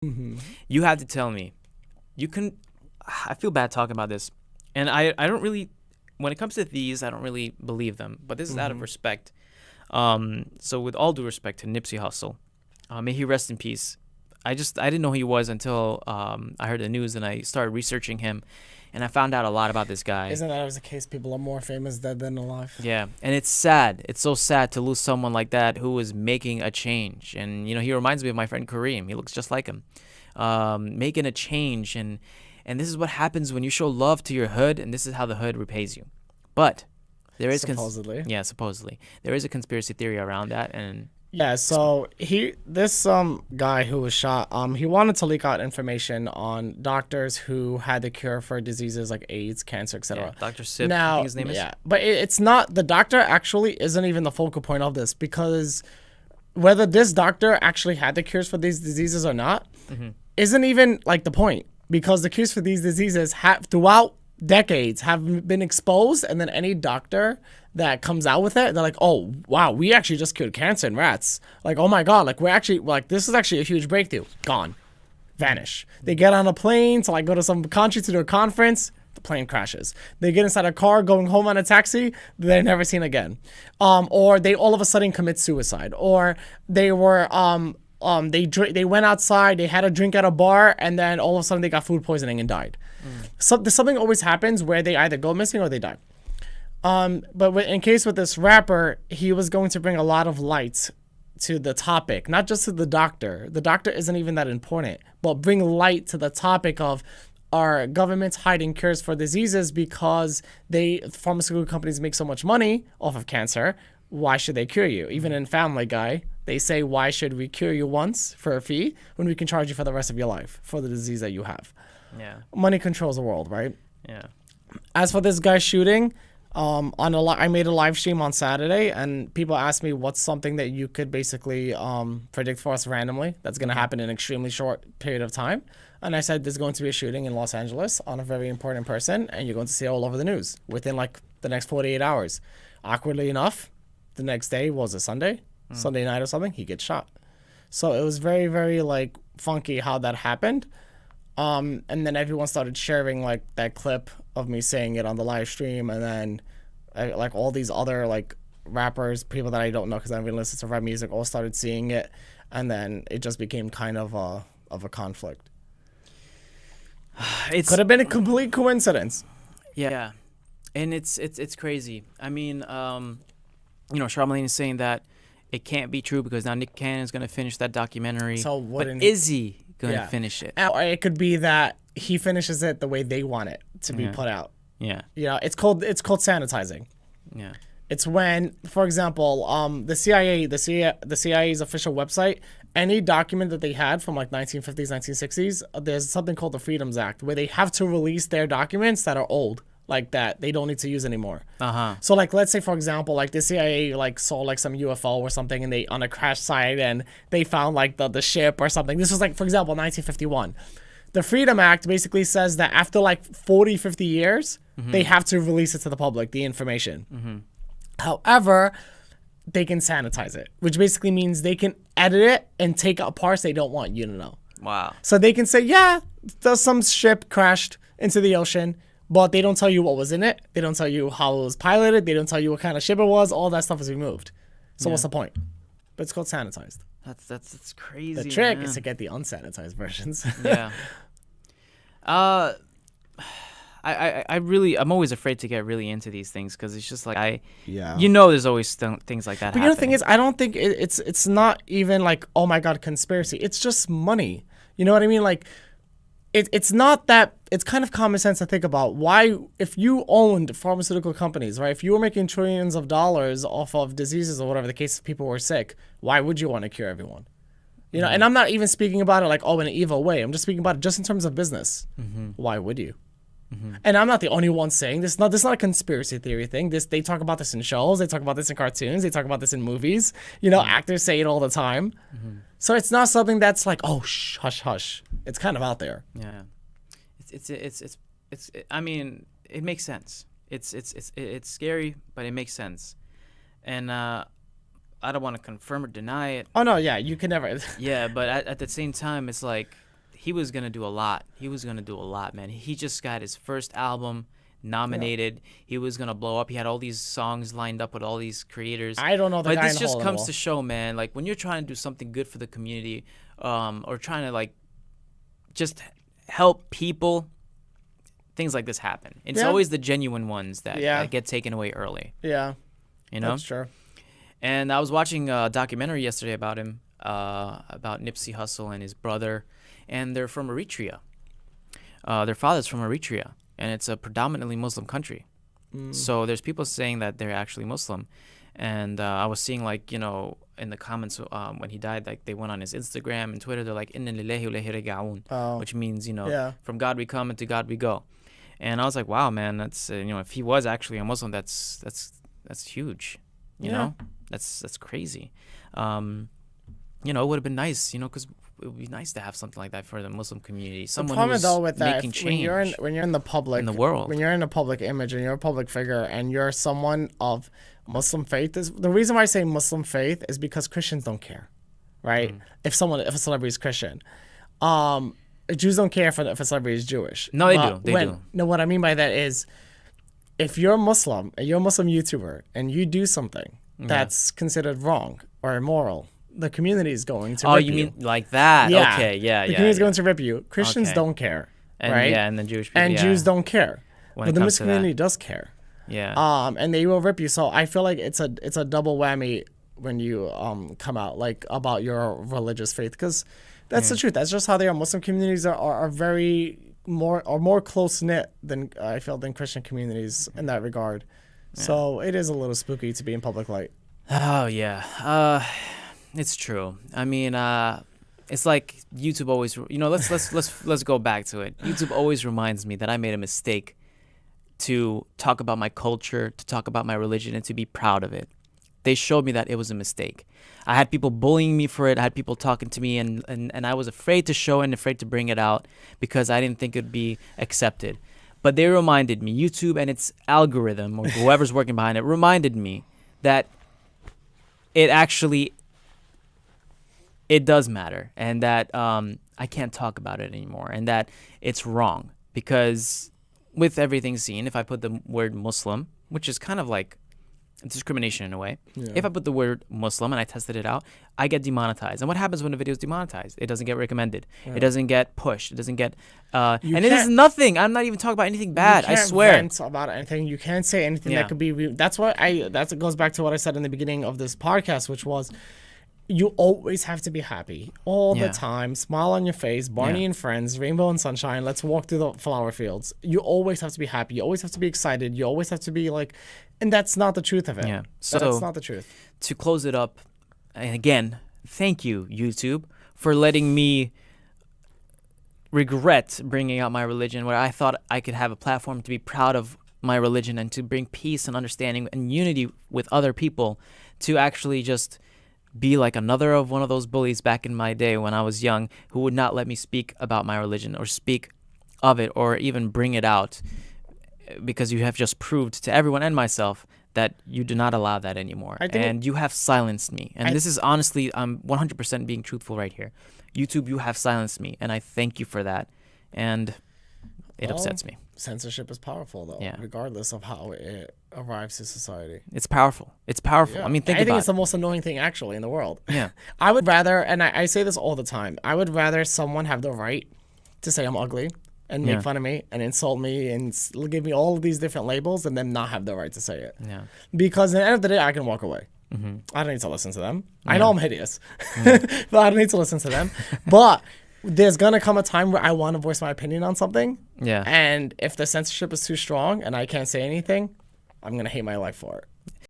Hmm. You have to tell me. You can. I feel bad talking about this, and I don't really. When it comes to these, I don't really believe them. But this is out of Hmm. respect. So with all due respect to Nipsey Hussle, may he rest in peace. I didn't know who he was until I heard the news and I started researching him, and I found out a lot about this guy. Isn't that always the case? People are more famous dead than alive. Yeah, and it's sad. It's so sad to lose someone like that who is making a change. And he reminds me of my friend Karim. He looks just like him, making a change. And this is what happens when you show love to your hood, and this is how the hood repays you. But there is Supposedly. yeah, supposedly there is a conspiracy theory around that, and Yeah, so this guy who was shot, he wanted to leak out information on doctors who had the cure for diseases like AIDS, cancer, yeah, etc. Dr. Sib, I Now, think his name is. yeah, but it's not, the doctor actually isn't even the focal point of this, because whether this doctor actually had the cures for these diseases or not isn't even like the point, because the cures for these diseases have throughout decades have been exposed, and then any doctor that comes out with it, they're like, oh wow, we actually just cured cancer in rats, like, oh my god, like, we're actually, like, this is actually a huge breakthrough. Gone. Vanish. They get on a plane to like go to some country to do a conference, the plane crashes. They get inside a car going home on a taxi, they're never seen again. Or they all of a sudden commit suicide, or they were they went outside, they had a drink at a bar, and then all of a sudden they got food poisoning and died. So something always happens where they either go missing or they die. But in case with this rapper, he was going to bring a lot of light to the topic, not just to the doctor. The doctor isn't even that important, but bring light to the topic of, are governments hiding cures for diseases because pharmaceutical companies make so much money off of cancer? Why should they cure you? Even in Family Guy, they say, why should we cure you once for a fee when we can charge you for the rest of your life for the disease that you have? Yeah, Money controls the world, right? yeah. As for this guy shooting, I made a live stream on Saturday, and people asked me what's something that you could basically predict for us randomly that's going to happen in an extremely short period of time. And I said there's going to be a shooting in Los Angeles on a very important person, and you're going to see it all over the news within like the next 48 hours. Awkwardly enough, the next day was a Sunday, Sunday night or something, he gets shot. So it was very, very like funky how that happened. And then everyone started sharing like that clip of me saying it on the live stream, and then like all these other like rappers, people that I don't know because I haven't listened to rap music, all started seeing it, and then it just became kind of a conflict. It's Could have been a complete coincidence. yeah, and it's crazy. I mean, Charlamagne is saying that it can't be true because now Nick Cannon's gonna finish that documentary. So but wouldn't is he gonna finish it? Or it could be that he finishes it the way they want it to be Yeah. put out. Yeah, Yeah, it's called sanitizing. yeah, It's when, for example, the CIA's official website, any document that they had from like 1950s, 1960s, there's something called the Freedoms Act where they have to release their documents that are old, like that they don't need to use anymore. So like, let's say for example, like the CIA like saw like some UFO or something, and they on a crash site, and they found like the ship or something. This was like, for example, 1951. The Freedom Act basically says that after like 40, 50 years, they have to release it to the public, the information. However, they can sanitize it, which basically means they can edit it and take out parts they don't want you to know. wow. So they can say, yeah, there's some ship crashed into the ocean, but they don't tell you what was in it. They don't tell you how it was piloted. They don't tell you what kind of ship it was. All that stuff is removed. So what's the point? But it's called sanitized. That's crazy. The trick man. is to get the unsanitized versions. Yeah. I'm always afraid to get really into these things because it's just like Yeah. there's always things like that. But the thing is, I don't think it's not even like, oh my god, conspiracy. It's just money. You know what I mean? Like, it's not that. It's kind of common sense to think about why, if you owned pharmaceutical companies, right? If you were making trillions of dollars off of diseases or whatever the case, if people were sick, why would you want to cure everyone? You know, and I'm not even speaking about it like, oh, in an evil way. I'm just speaking about it just in terms of business. Why would you? And I'm not the only one saying this. This is not a conspiracy theory thing. They talk about this in shows. They talk about this in cartoons. They talk about this in movies. Actors say it all the time. So it's not something that's like, oh, hush, hush. It's kind of out there. Yeah, it's I mean, it makes sense. It's scary, but it makes sense. And I don't want to confirm or deny it. Oh no, yeah, you can never. Yeah, but at the same time, it's like he was gonna do a lot. He was gonna do a lot, man. He just got his first album nominated. He was gonna blow up. He had all these songs lined up with all these creators. I don't know the But guy this in just Hole in the comes Wall. to show, man, like when you're trying to do something good for the community, or trying to like just help people, things like this happen. It's Yeah. always the genuine ones that, Yeah. that get taken away early. Yeah, You know? that's true. And I was watching a documentary yesterday about him, about Nipsey Hussle and his brother, and they're from Eritrea. Their father's from Eritrea, and it's a predominantly Muslim country. So there's people saying that they're actually Muslim. And I was seeing, like, you know, in the comments when he died, like they went on his Instagram and Twitter, they're like, Inna lillahi wa ilayhi raji'un, which means, you know, Yeah. from God we come and to God we go. And I was like, wow, man, that's, you know, if he was actually a Muslim, that's huge, you Yeah. know? That's crazy. You know, it would have been nice, you know, because it would be nice to have something like that for the Muslim community. Someone The problem who's though with that, making when change. you're in the public in the world. when you're in a public image and you're a public figure and you're someone of Muslim faith, is the reason why I say Muslim faith is because Christians don't care, right? If a celebrity is Christian, Jews don't care if a celebrity is Jewish. No, they But do. They do. No, what I mean by that is, if you're Muslim and you're a Muslim YouTuber and you do something that's considered wrong or immoral, the community is going to. Oh, rip you mean like that? Yeah. Okay, yeah, The yeah. community is yeah. going to rip you. Christians Okay. don't care, And right? yeah, and the Jewish people, And yeah. Jews don't care. When But it the comes Muslim to that. community does care. Yeah. And they will rip you. So I feel like it's a double whammy when you come out like about your religious faith, because that's the truth. That's just how they are. Muslim communities are very more close knit than I feel than Christian communities in that regard. So it is a little spooky to be in public light. Oh yeah, it's true. I mean, it's like YouTube always. You know, let's go back to it. YouTube always reminds me that I made a mistake to talk about my culture, to talk about my religion, and to be proud of it. They showed me that it was a mistake. I had people bullying me for it. I had people talking to me, and I was afraid to show it and afraid to bring it out because I didn't think it'd be accepted. But they reminded me, YouTube and its algorithm, or whoever's working behind it, reminded me that it does matter, and that I can't talk about it anymore, and that it's wrong. Because with everything seen, if I put the word Muslim, which is kind of like discrimination in a way, if I put the word Muslim and I tested it out, I get demonetized. And what happens when a video is demonetized? It doesn't get recommended. It doesn't get pushed. It doesn't get and it is can't- nothing. I'm not even talking about anything bad. You I can't swear. vent about anything. You can't say anything Yeah. that could be. That's what that goes back to what I said in the beginning of this podcast, which was, you always have to be happy all Yeah. the time. Smile on your face. Barney Yeah. and Friends, Rainbow and Sunshine. Let's walk through the flower fields. You always have to be happy. You always have to be excited. You always have to be like, and that's not the truth of it. Yeah. That's So- not the truth. To close it up, and again, thank you, YouTube, for letting me regret bringing out my religion, where I thought I could have a platform to be proud of my religion and to bring peace and understanding and unity with other people, to actually just be like another of one of those bullies back in my day when I was young, who would not let me speak about my religion or speak of it or even bring it out, because you have just proved to everyone and myself that you do not allow that anymore. I think And you have silenced me. And this is honestly, I'm 100% being truthful right here. YouTube, you have silenced me, and I thank you for that. And it upsets me. Censorship is powerful, though, Yeah. regardless of how it arrives to society. It's powerful. It's powerful. I mean, think I think about it's the most annoying thing actually in the world. Yeah. I would rather, and I say this all the time, I would rather someone have the right to say I'm ugly and make Yeah. fun of me and insult me and give me all of these different labels and then not have the right to say it. Yeah. Because at the end of the day, I can walk away. I don't need to listen to them. I know I'm hideous, but I don't need to listen to them. But there's going to come a time where I want to voice my opinion on something. Yeah. And if the censorship is too strong and I can't say anything, I'm going to hate my life for it.